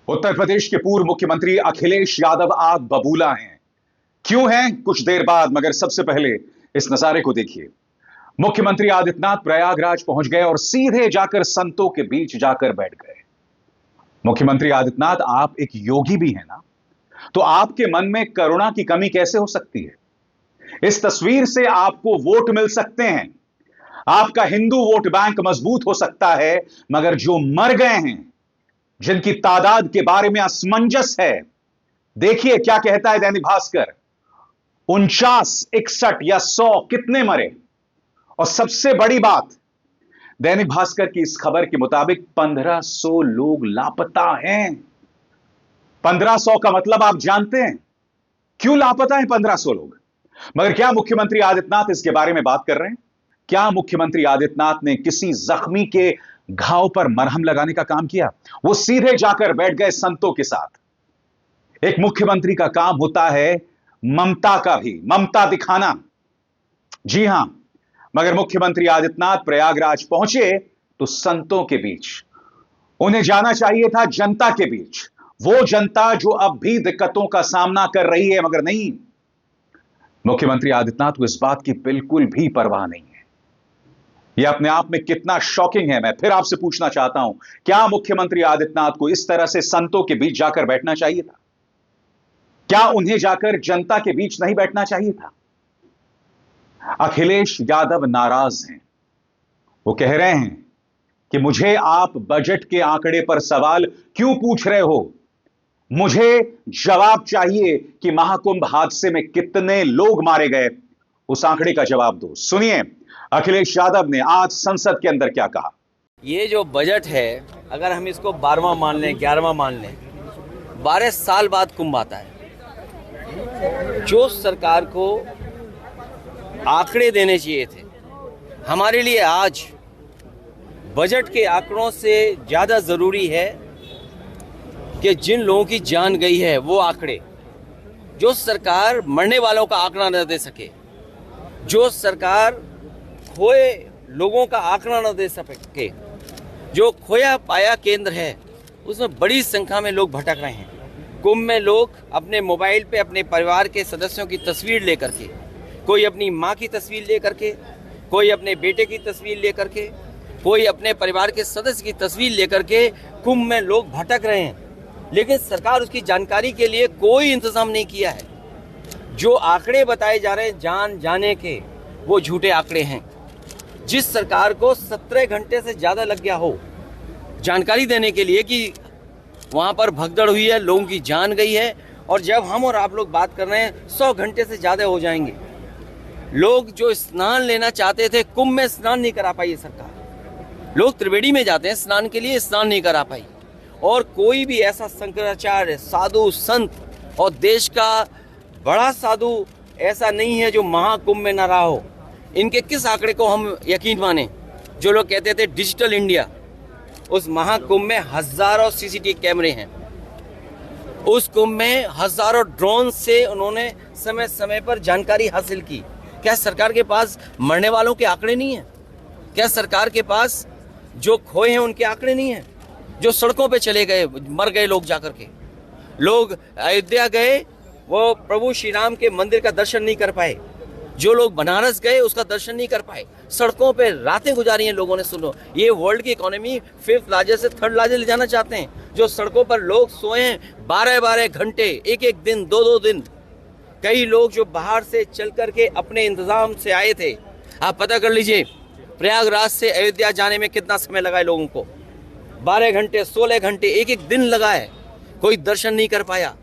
उत्तर प्रदेश के पूर्व मुख्यमंत्री अखिलेश यादव आग बबूला हैं। क्यों हैं कुछ देर बाद, मगर सबसे पहले इस नजारे को देखिए। मुख्यमंत्री आदित्यनाथ प्रयागराज पहुंच गए और सीधे जाकर संतों के बीच जाकर बैठ गए। मुख्यमंत्री आदित्यनाथ, आप एक योगी भी हैं ना, तो आपके मन में करुणा की कमी कैसे हो सकती है? इस तस्वीर से आपको वोट मिल सकते हैं, आपका हिंदू वोट बैंक मजबूत हो सकता है, मगर जो मर गए हैं, जिनकी तादाद के बारे में असमंजस है, देखिए क्या कहता है दैनिक भास्कर। 49, 61 या 100 कितने मरे? और सबसे बड़ी बात, दैनिक भास्कर की इस खबर के मुताबिक 1500 लोग लापता हैं। 1500 का मतलब आप जानते हैं क्यों लापता हैं 1500 लोग? मगर क्या मुख्यमंत्री आदित्यनाथ इसके बारे में बात कर रहे हैं? क्या मुख्यमंत्री आदित्यनाथ ने किसी जख्मी के घाव पर मरहम लगाने का काम किया? वो सीधे जाकर बैठ गए संतों के साथ। एक मुख्यमंत्री का काम होता है ममता का भी, ममता दिखाना। जी हां, मगर मुख्यमंत्री आदित्यनाथ प्रयागराज पहुंचे तो संतों के बीच। उन्हें जाना चाहिए था जनता के बीच, वो जनता जो अब भी दिक्कतों का सामना कर रही है, मगर नहीं। मुख्यमंत्री आदित्यनाथ को इस बात की बिल्कुल भी परवाह नहीं है। यह अपने आप में कितना शॉकिंग है। मैं फिर आपसे पूछना चाहता हूं, क्या मुख्यमंत्री आदित्यनाथ को इस तरह से संतों के बीच जाकर बैठना चाहिए था? क्या उन्हें जाकर जनता के बीच नहीं बैठना चाहिए था? अखिलेश यादव नाराज हैं। वो कह रहे हैं कि मुझे आप बजट के आंकड़े पर सवाल क्यों पूछ रहे हो? मुझे जवाब चाहिए कि महाकुंभ हादसे में कितने लोग मारे गए, उस आंकड़े का जवाब दो। सुनिए अखिलेश यादव ने आज संसद के अंदर क्या कहा। ये जो बजट है, अगर हम इसको 12वां मान लें, 11वां मान लें, 12 साल बाद कुंभ आता है। जो सरकार को आंकड़े देने चाहिए थे, हमारे लिए आज बजट के आंकड़ों से ज़्यादा ज़रूरी है कि जिन लोगों की जान गई है वो आंकड़े। जो सरकार मरने वालों का आंकड़ा न दे सके, जो सरकार खोए लोगों का आंकड़ा न दे सके, जो खोया पाया केंद्र है उसमें बड़ी संख्या में लोग भटक रहे हैं। कुंभ में लोग अपने मोबाइल पे अपने परिवार के सदस्यों की तस्वीर लेकर के, कोई अपनी माँ की तस्वीर लेकर के, कोई अपने बेटे की तस्वीर लेकर के, कोई अपने परिवार के सदस्य की तस्वीर लेकर के कुंभ में लोग भटक रहे हैं, लेकिन सरकार उसकी जानकारी के लिए कोई इंतजाम नहीं किया है। जो आंकड़े बताए जा रहे हैं जान जाने के, वो झूठे आंकड़े हैं। जिस सरकार को 17 घंटे से ज़्यादा लग गया हो जानकारी देने के लिए कि वहाँ पर भगदड़ हुई है, लोगों की जान गई है, और जब हम और आप लोग बात कर रहे हैं 100 घंटे से ज़्यादा हो जाएंगे। लोग जो स्नान लेना चाहते थे, कुंभ में स्नान नहीं करा पाई सरकार। लोग त्रिवेणी में जाते हैं स्नान के लिए, स्नान नहीं करा पाई। और कोई भी ऐसा शंकराचार्य, साधु, संत और देश का बड़ा साधु ऐसा नहीं है जो महाकुंभ में ना रहा हो। इनके किस आंकड़े को हम यकीन माने? जो लोग कहते थे डिजिटल इंडिया, उस महाकुंभ में हजारों सीसीटीवी कैमरे हैं। उस कुंभ में हजारों ड्रोन से उन्होंने समय समय पर जानकारी हासिल की। क्या सरकार के पास मरने वालों के आंकड़े नहीं हैं? क्या सरकार के पास जो खोए हैं उनके आंकड़े नहीं हैं? जो सड़कों पे चले गए, मर गए लोग जाकर के, लोग अयोध्या गए, वो प्रभु श्री राम के मंदिर का दर्शन नहीं कर पाए। जो लोग बनारस गए उसका दर्शन नहीं कर पाए। सड़कों पे रातें गुजारी हैं लोगों ने। सुनो, ये वर्ल्ड की इकोनॉमी 5th लार्जेस्ट से 3rd लार्जेस्ट ले जाना चाहते हैं। जो सड़कों पर लोग सोए हैं 12-12 घंटे, एक दिन, 2-2 दिन। कई लोग जो बाहर से चल करके अपने इंतजाम से आए थे, आप पता कर लीजिए प्रयागराज से अयोध्या जाने में कितना समय लगा है लोगों को। 12 घंटे, 16 घंटे, एक दिन लगा है। कोई दर्शन नहीं कर पाया।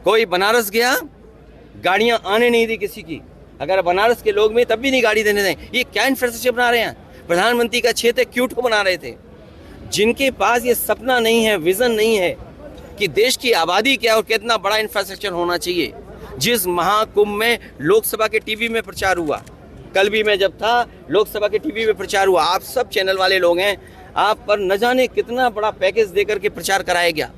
कोई बनारस गया, गाड़ियां आने नहीं दी किसी की। अगर बनारस के लोग में तब भी नहीं गाड़ी देने दें। ये क्या इंफ्रास्ट्रक्चर बना रहे हैं? प्रधानमंत्री का क्षेत्र क्यूट को बना रहे थे। जिनके पास ये सपना नहीं है, विजन नहीं है कि देश की आबादी क्या और कितना बड़ा इंफ्रास्ट्रक्चर होना चाहिए। जिस महाकुंभ में लोकसभा के टीवी में प्रचार हुआ, कल भी मैं जब था, लोकसभा के टीवी में प्रचार हुआ। आप सब चैनल वाले लोग हैं, आप पर न जाने कितना बड़ा पैकेज देकर के प्रचार कराया गया।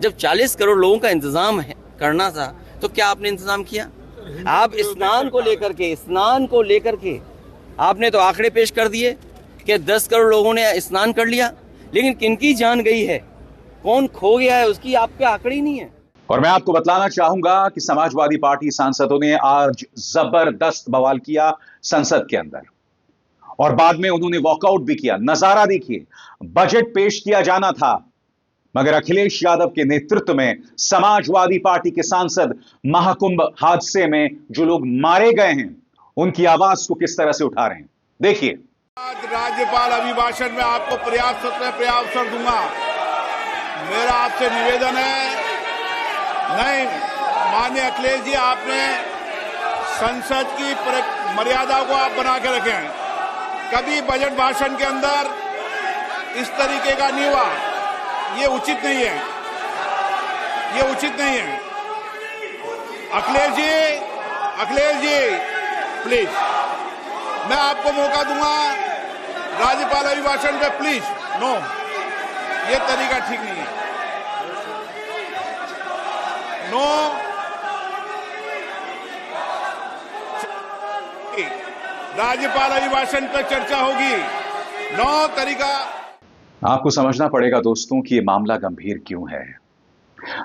जब 40 करोड़ लोगों का इंतजाम करना था, तो क्या आपने इंतजाम किया? आप स्नान को लेकर के आपने तो आंकड़े पेश कर दिए कि 10 करोड़ लोगों ने स्नान कर लिया, लेकिन किनकी जान गई है? कौन खो गया है उसकी आपके आंकड़े ही नहीं है। और मैं आपको बतलाना चाहूंगा कि समाजवादी पार्टी सांसदों ने आज जबरदस्त बवाल किया संसद के अंदर और बाद में उन्होंने वॉकआउट भी किया। नजारा देखिए, बजट पेश किया जाना था मगर अखिलेश यादव के नेतृत्व में समाजवादी पार्टी के सांसद महाकुंभ हादसे में जो लोग मारे गए हैं उनकी आवाज को किस तरह से उठा रहे हैं, देखिए। आज राज्यपाल अभिभाषण में आपको पर्याप्त दूंगा। मेरा आपसे निवेदन है, नहीं माननीय अखिलेश जी, आपने संसद की मर्यादा को आप बना के रखें। कभी बजट भाषण के अंदर इस तरीके का नहीं हुआ, ये उचित नहीं है, ये उचित नहीं है। अखिलेश जी प्लीज, मैं आपको मौका दूंगा राज्यपाल अभिभाषण पे, प्लीज। नो, ये तरीका ठीक नहीं है। नो, राज्यपाल अभिभाषण पर चर्चा होगी। नो तरीका। आपको समझना पड़ेगा दोस्तों कि यह मामला गंभीर क्यों है।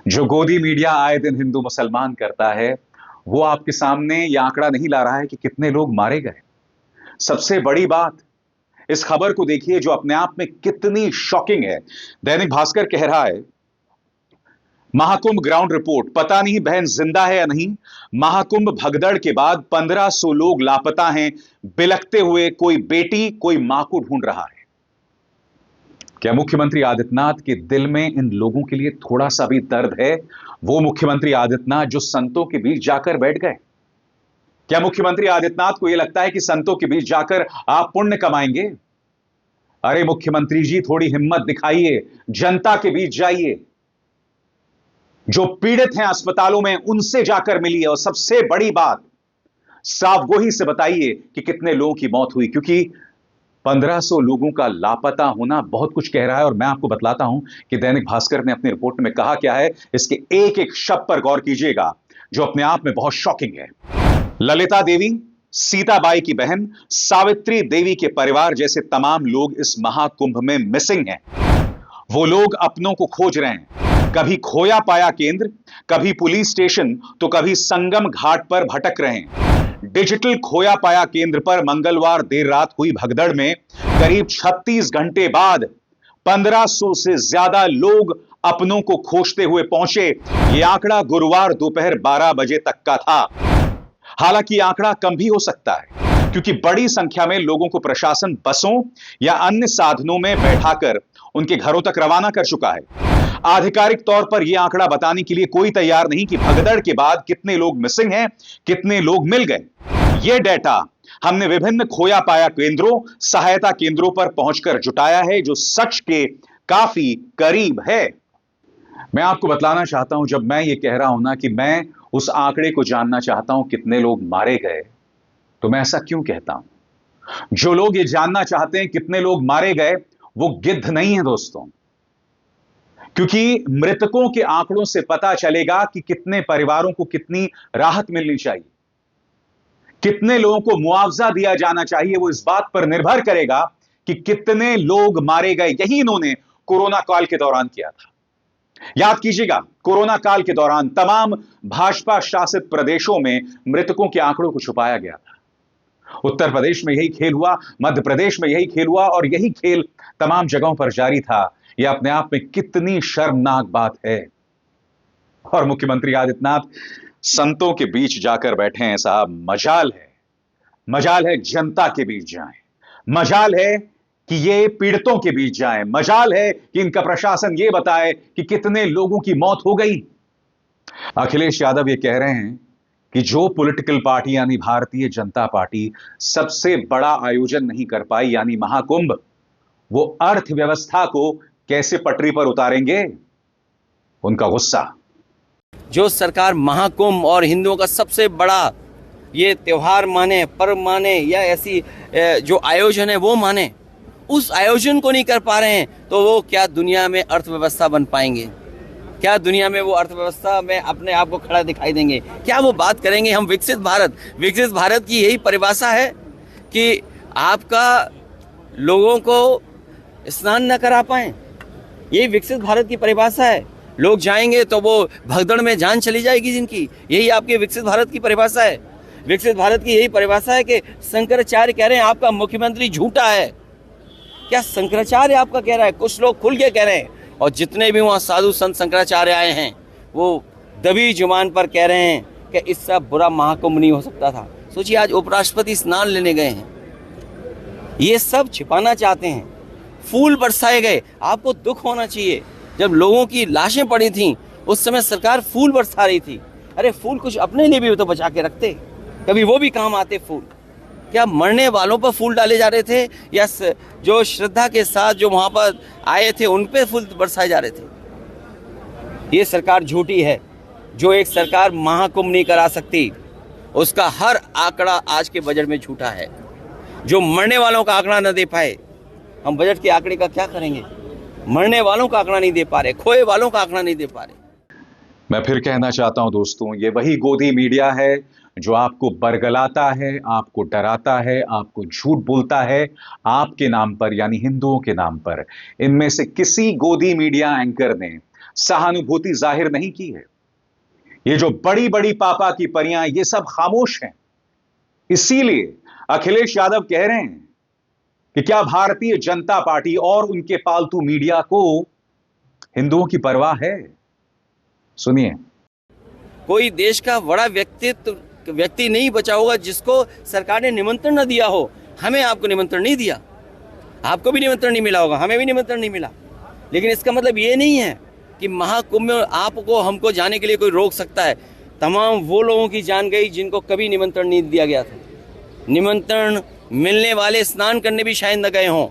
जो गोदी मीडिया आए दिन हिंदू मुसलमान करता है वो आपके सामने यह आंकड़ा नहीं ला रहा है कि कितने लोग मारे गए। सबसे बड़ी बात, इस खबर को देखिए जो अपने आप में कितनी शॉकिंग है। दैनिक भास्कर कह रहा है, महाकुंभ ग्राउंड रिपोर्ट, पता नहीं बहन जिंदा है या नहीं। महाकुंभ भगदड़ के बाद 1500 लोग लापता हैं, बिलखते हुए कोई बेटी कोई मां को ढूंढ रहा है। क्या मुख्यमंत्री आदित्यनाथ के दिल में इन लोगों के लिए थोड़ा सा भी दर्द है? वो मुख्यमंत्री आदित्यनाथ जो संतों के बीच जाकर बैठ गए। क्या मुख्यमंत्री आदित्यनाथ को यह लगता है कि संतों के बीच जाकर आप पुण्य कमाएंगे? अरे मुख्यमंत्री जी, थोड़ी हिम्मत दिखाइए, जनता के बीच जाइए, जो पीड़ित हैं अस्पतालों में उनसे जाकर मिलिए और सबसे बड़ी बात, साफ गोही से बताइए कि कितने लोगों की मौत हुई, क्योंकि 1500 लोगों का लापता होना बहुत कुछ कह रहा है। और मैं आपको बतलाता हूं कि दैनिक भास्कर ने अपनी रिपोर्ट में कहा क्या है, इसके एक एक शब्द पर गौर कीजिएगा जो अपने आप में बहुत शॉकिंग है। ललिता देवी, सीताबाई की बहन सावित्री देवी के परिवार जैसे तमाम लोग इस महाकुंभ में मिसिंग हैं। वो लोग अपनों को खोज रहे हैं, कभी खोया पाया केंद्र, कभी पुलिस स्टेशन, तो कभी संगम घाट पर भटक रहे हैं। डिजिटल खोया पाया केंद्र पर मंगलवार देर रात हुई भगदड़ में करीब 36 घंटे बाद 1500 से ज्यादा लोग अपनों को खोजते हुए पहुंचे। यह आंकड़ा गुरुवार दोपहर 12 बजे तक का था। हालांकि आंकड़ा कम भी हो सकता है क्योंकि बड़ी संख्या में लोगों को प्रशासन बसों या अन्य साधनों में बैठाकर उनके घरों तक रवाना कर चुका है। आधिकारिक तौर पर यह आंकड़ा बताने के लिए कोई तैयार नहीं कि भगदड़ के बाद कितने लोग मिसिंग हैं, कितने लोग मिल गए। यह डेटा हमने विभिन्न खोया पाया केंद्रों, सहायता केंद्रों पर पहुंचकर जुटाया है, जो सच के काफी करीब है। मैं आपको बतलाना चाहता हूं, जब मैं ये कह रहा हूं ना कि मैं उस आंकड़े को जानना चाहता हूं कितने लोग मारे गए, तो मैं ऐसा क्यों कहता हूं। जो लोग ये जानना चाहते हैं कितने लोग मारे गए, वो गिद्ध नहीं है दोस्तों, क्योंकि मृतकों के आंकड़ों से पता चलेगा कि कितने परिवारों को कितनी राहत मिलनी चाहिए, कितने लोगों को मुआवजा दिया जाना चाहिए। वो इस बात पर निर्भर करेगा कि कितने लोग मारे गए। यही इन्होंने कोरोना काल के दौरान किया था। याद कीजिएगा, कोरोना काल के दौरान तमाम भाजपा शासित प्रदेशों में मृतकों के आंकड़ों को छुपाया गया था। उत्तर प्रदेश में यही खेल हुआ, मध्य प्रदेश में यही खेल हुआ और यही खेल तमाम जगहों पर जारी था। यह अपने आप में कितनी शर्मनाक बात है। और मुख्यमंत्री आदित्यनाथ संतों के बीच जाकर बैठे हैं। साहब, मजाल है जनता के बीच जाएं, मजाल है कि ये पीड़ितों के बीच जाएं, मजाल है कि इनका प्रशासन ये बताए कि कितने लोगों की मौत हो गई। अखिलेश यादव ये कह रहे हैं कि जो पॉलिटिकल पार्टी यानी भारतीय जनता पार्टी सबसे बड़ा आयोजन नहीं कर पाई यानी महाकुंभ, वो अर्थव्यवस्था को कैसे पटरी पर उतारेंगे। उनका गुस्सा। जो सरकार महाकुंभ और हिंदुओं का सबसे बड़ा ये त्योहार माने, पर्व माने या ऐसी जो आयोजन है वो माने, उस आयोजन को नहीं कर पा रहे हैं, तो वो क्या दुनिया में अर्थव्यवस्था बन पाएंगे? क्या दुनिया में वो अर्थव्यवस्था में अपने आप को खड़ा दिखाई देंगे? क्या वो बात करेंगे हम विकसित भारत की यही परिभाषा है कि आपका लोगों को स्नान न करा पाएं, यही विकसित भारत की परिभाषा है। लोग जाएंगे तो वो भगदड़ में जान चली जाएगी जिनकी, यही आपके विकसित भारत की परिभाषा है। विकसित भारत की यही परिभाषा है कि शंकराचार्य कह रहे हैं आपका मुख्यमंत्री झूठा है। क्या शंकराचार्य आपका कह रहा है? कुछ लोग खुल के कह रहे हैं, और जितने भी वहाँ साधु संत शंकराचार्य आए हैं वो दबी जुबान पर कह रहे हैं कि इससे बुरा महाकुंभ नहीं हो सकता था। सोचिए, आज उपराष्ट्रपति स्नान लेने गए हैं, ये सब छिपाना चाहते हैं। फूल बरसाए गए, आपको दुख होना चाहिए। जब लोगों की लाशें पड़ी थीं उस समय सरकार फूल बरसा रही थी। अरे फूल कुछ अपने लिए भी तो बचा के रखते, कभी वो भी काम आते फूल। क्या मरने वालों पर फूल डाले जा रहे थे, या जो श्रद्धा के साथ जो वहाँ पर आए थे उन पे फूल बरसाए जा रहे थे? ये सरकार झूठी है। जो एक सरकार महाकुंभ नहीं करा सकती, उसका हर आंकड़ा आज के बजट में झूठा है। जो मरने वालों का आंकड़ा न दे पाए, हम बजट के आंकड़े का क्या करेंगे? मरने वालों का आंकड़ा नहीं दे पा रहे, खोए वालों का आंकड़ा नहीं दे पा रहे। मैं फिर कहना चाहता हूं दोस्तों, ये वही गोदी मीडिया है जो आपको बरगलाता है, आपको डराता है, आपको झूठ बोलता है आपके नाम पर, यानी हिंदुओं के नाम पर। इनमें से किसी गोदी मीडिया एंकर ने सहानुभूति जाहिर नहीं की है। ये जो बड़ी बड़ी पापा की परियां, ये सब खामोश हैं। इसीलिए अखिलेश यादव कह रहे हैं कि क्या भारतीय जनता पार्टी और उनके पालतू मीडिया को हिंदुओं की परवाह है? सुनिए। कोई देश का बड़ा व्यक्ति नहीं बचा होगा जिसको सरकार ने निमंत्रण न दिया हो। हमें आपको निमंत्रण नहीं दिया, आपको भी निमंत्रण नहीं मिला होगा, हमें भी निमंत्रण नहीं मिला। लेकिन इसका मतलब ये नहीं है कि महाकुंभ में आपको हमको जाने के लिए कोई रोक सकता है। तमाम वो लोगों की जान गई जिनको कभी निमंत्रण नहीं दिया गया था। निमंत्रण मिलने वाले स्नान करने भी शायद न गए हों।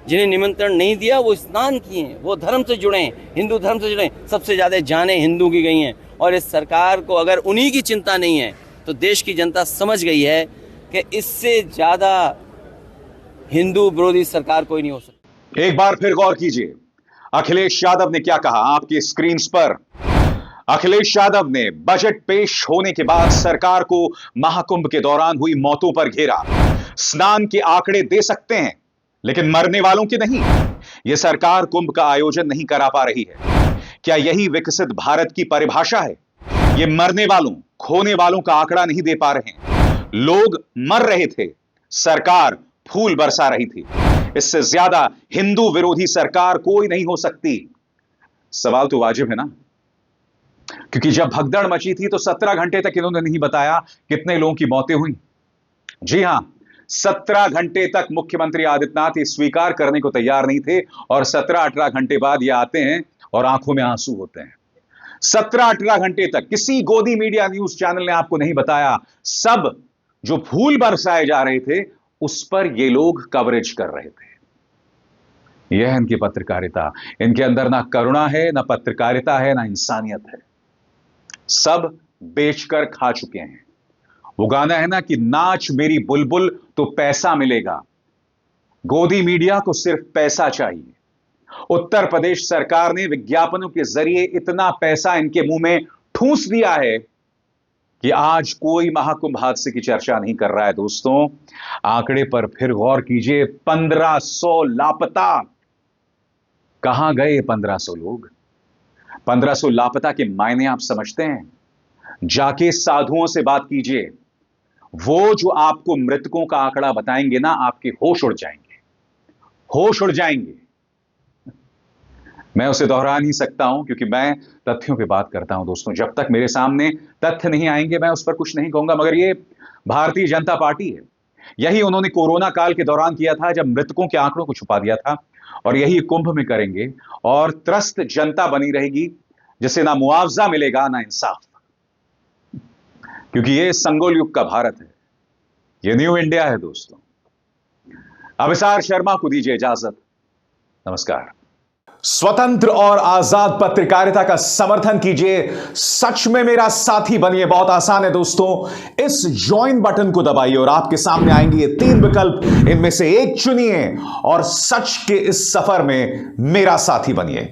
जिन्हें निमंत्रण नहीं दिया वो स्नान किए हैं, वो धर्म से जुड़े हैं, हिंदू धर्म से जुड़े हैं। सबसे ज़्यादा जानें हिंदू की गई हैं। और इस सरकार को अगर उन्हीं की चिंता नहीं है तो देश की जनता समझ गई है कि इससे ज़्यादा हिंदू विरोधी सरकार कोई नहीं हो सकती। एक बार फिर गौर कीजिए, अखिलेश यादव ने क्या कहा आपकी स्क्रीन पर। अखिलेश यादव ने बजट पेश होने के बाद सरकार को महाकुंभ के दौरान हुई मौतों पर घेरा। स्नान के आंकड़े दे सकते हैं लेकिन मरने वालों के नहीं। यह सरकार कुंभ का आयोजन नहीं करा पा रही है। क्या यही विकसित भारत की परिभाषा है? ये मरने वालों, खोने वालों का आंकड़ा नहीं दे पा रहे हैं। लोग मर रहे थे, सरकार फूल बरसा रही थी। इससे ज्यादा हिंदू विरोधी सरकार कोई नहीं हो सकती। सवाल तो वाजिब है ना, क्योंकि जब भगदड़ मची थी तो 17 घंटे तक इन्होंने नहीं बताया कितने लोगों की मौतें हुई। जी हां, 17 घंटे तक मुख्यमंत्री आदित्यनाथ ये स्वीकार करने को तैयार नहीं थे, और 17-18 घंटे बाद ये आते हैं और आंखों में आंसू होते हैं। 17-18 घंटे तक किसी गोदी मीडिया न्यूज चैनल ने आपको नहीं बताया। सब जो फूल बरसाए जा रहे थे उस पर ये लोग कवरेज कर रहे थे। यह है इनकी पत्रकारिता। इनके अंदर ना करुणा है, ना पत्रकारिता है, ना इंसानियत है। सब बेचकर खा चुके हैं। वो गाना है ना कि नाच मेरी बुलबुल तो पैसा मिलेगा। गोदी मीडिया को सिर्फ पैसा चाहिए। उत्तर प्रदेश सरकार ने विज्ञापनों के जरिए इतना पैसा इनके मुंह में ठूंस दिया है कि आज कोई महाकुंभ हादसे की चर्चा नहीं कर रहा है। दोस्तों, आंकड़े पर फिर गौर कीजिए। 1500 लापता। कहां गए 1500 लोग? 1500 लापता के मायने आप समझते हैं? जाके साधुओं से बात कीजिए। वो जो आपको मृतकों का आंकड़ा बताएंगे ना, आपके होश उड़ जाएंगे, होश उड़ जाएंगे। मैं उसे दोहरा नहीं सकता हूं क्योंकि मैं तथ्यों पे बात करता हूं। दोस्तों, जब तक मेरे सामने तथ्य नहीं आएंगे मैं उस पर कुछ नहीं कहूंगा। मगर ये भारतीय जनता पार्टी है। यही उन्होंने कोरोना काल के दौरान किया था, जब मृतकों के आंकड़ों को छुपा दिया था, और यही कुंभ में करेंगे। और त्रस्त जनता बनी रहेगी जिसे ना मुआवजा मिलेगा ना इंसाफ, क्योंकि ये संगोल युग का भारत है, ये न्यू इंडिया है। दोस्तों, अभिसार शर्मा को दीजिए इजाजत। नमस्कार। स्वतंत्र और आजाद पत्रकारिता का समर्थन कीजिए, सच में मेरा साथी बनिए। बहुत आसान है दोस्तों, इस ज्वाइन बटन को दबाइए और आपके सामने आएंगे ये 3 विकल्प। इनमें से एक चुनिए और सच के इस सफर में मेरा साथी बनिए।